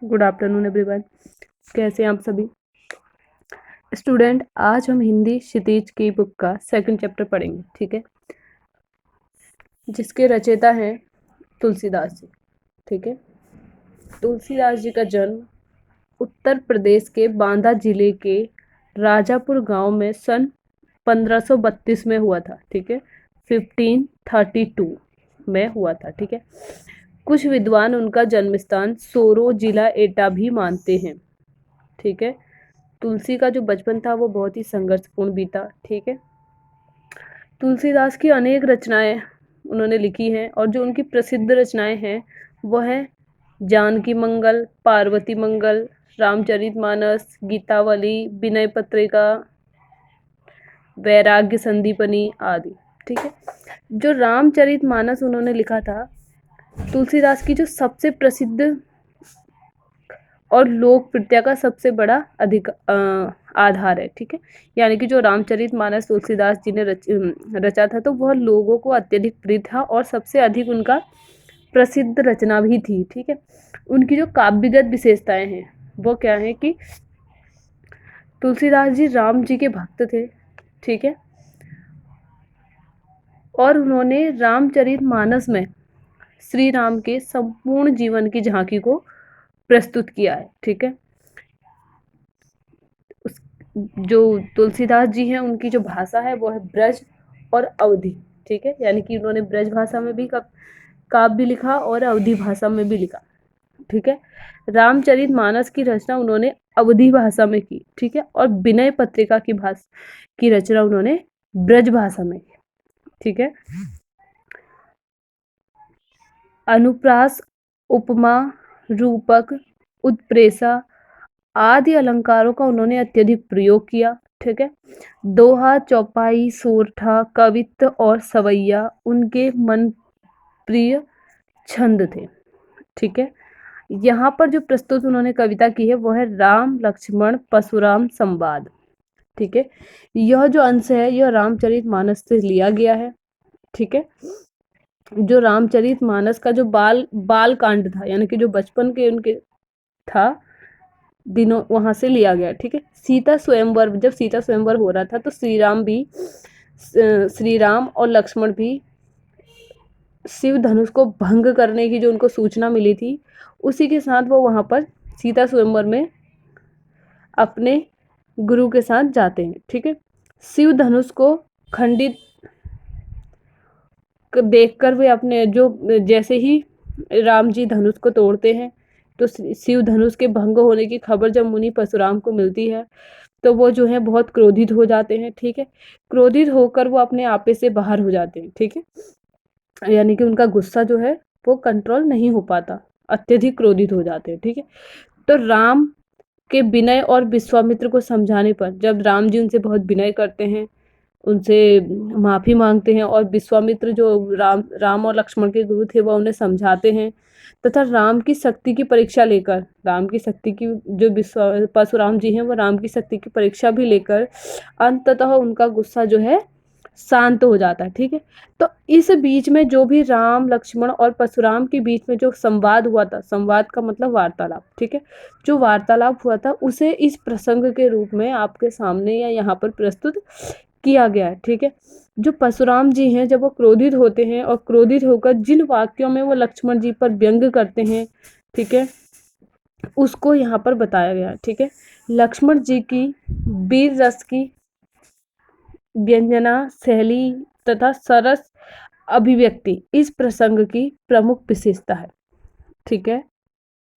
Good afternoon everyone. कैसे हैं आप सभी स्टूडेंट? आज हम हिंदी क्षितिज की बुक का सेकंड चैप्टर पढ़ेंगे, ठीक है, जिसके रचयिता हैं तुलसीदास जी। ठीक है, तुलसीदास जी का जन्म उत्तर प्रदेश के बांदा जिले के राजापुर गांव में सन 1532 में हुआ था। ठीक है, 1532 में हुआ था। ठीक है, कुछ विद्वान उनका जन्म स्थान सोरो जिला एटा भी मानते हैं। ठीक है, तुलसी का जो बचपन था वो बहुत ही संघर्षपूर्ण बीता। ठीक है, तुलसीदास की अनेक रचनाएं उन्होंने लिखी हैं और जो उनकी प्रसिद्ध रचनाएं हैं वो है जानकी मंगल, पार्वती मंगल, रामचरितमानस, गीतावली, विनय पत्रिका, वैराग्य संदीपनी आदि। ठीक है, जो रामचरितमानस उन्होंने लिखा था, तुलसीदास की जो सबसे प्रसिद्ध और लोकप्रियता का सबसे बड़ा आधार है। ठीक है, यानी कि जो रामचरितमानस तुलसीदास जी ने रचा था, तो वह लोगों को अत्यधिक प्रिय था और सबसे अधिक उनका प्रसिद्ध रचना भी थी। ठीक है, उनकी जो काव्यगत विशेषताएं हैं वो क्या है कि तुलसीदास जी राम जी के भक्त थे। ठीक है, और उन्होंने रामचरितमानस में श्री राम के संपूर्ण जीवन की झांकी को प्रस्तुत किया है। ठीक है, जो तुलसीदास जी हैं उनकी जो भाषा है वो है ब्रज और अवधी। ठीक है, यानी कि उन्होंने ब्रज भाषा में भी काव्य लिखा और अवधी भाषा में भी लिखा। ठीक है, रामचरितमानस की रचना उन्होंने अवधी भाषा में की। ठीक है, और विनय पत्रिका की रचना उन्होंने ब्रज भाषा में की। ठीक है, अनुप्रास, उपमा, रूपक, उत्प्रेक्षा आदि अलंकारों का उन्होंने अत्यधिक प्रयोग किया। ठीक है, दोहा, चौपाई, सोरठा, कवित्त और सवैया उनके मन प्रिय छंद थे। ठीक है, यहाँ पर जो प्रस्तुत उन्होंने कविता की है वो है राम लक्ष्मण परशुराम संवाद। ठीक है, यह जो अंश है यह रामचरितमानस से लिया गया है। ठीक है, जो रामचरितमानस का जो बाल कांड था, यानी कि जो बचपन के उनके था दिनों, वहां से लिया गया। ठीक है, सीता स्वयंवर, जब सीता स्वयंवर हो रहा था तो श्री राम और लक्ष्मण भी शिव धनुष को भंग करने की जो उनको सूचना मिली थी, उसी के साथ वो वहां पर सीता स्वयंवर में अपने गुरु के साथ जाते हैं। ठीक है, शिव धनुष को खंडित देखकर वे अपने जो जैसे ही राम जी धनुष को तोड़ते हैं तो शिव धनुष के भंग होने की खबर जब मुनि परशुराम को मिलती है तो वो जो है बहुत क्रोधित हो जाते हैं। ठीक है, क्रोधित होकर वो अपने आपे से बाहर हो जाते हैं। ठीक है, यानी कि उनका गुस्सा जो है वो कंट्रोल नहीं हो पाता, अत्यधिक क्रोधित हो जाते हैं। ठीक है, तो राम के विनय और विश्वामित्र को समझाने पर जब राम जी उनसे बहुत विनय करते हैं, उनसे माफ़ी मांगते हैं और विश्वामित्र जो राम और लक्ष्मण के गुरु थे वह उन्हें समझाते हैं तथा राम की शक्ति की परीक्षा लेकर, राम की शक्ति की जो परशुराम जी हैं वो राम की शक्ति की परीक्षा भी लेकर अंततः उनका गुस्सा जो है शांत हो जाता है। ठीक है, तो इस बीच में जो भी राम लक्ष्मण और परशुराम के बीच में जो संवाद हुआ था, संवाद का मतलब वार्तालाप। ठीक है, जो वार्तालाप हुआ था उसे इस प्रसंग के रूप में आपके सामने या यहाँ पर प्रस्तुत किया गया है। ठीक है, जो परशुराम जी हैं जब वो क्रोधित होते हैं और क्रोधित होकर जिन वाक्यों में वो लक्ष्मण जी पर व्यंग करते हैं, ठीक है, उसको यहाँ पर बताया गया है। ठीक है, लक्ष्मण जी की वीर रस की व्यंजना शैली तथा सरस अभिव्यक्ति इस प्रसंग की प्रमुख विशेषता है। ठीक है,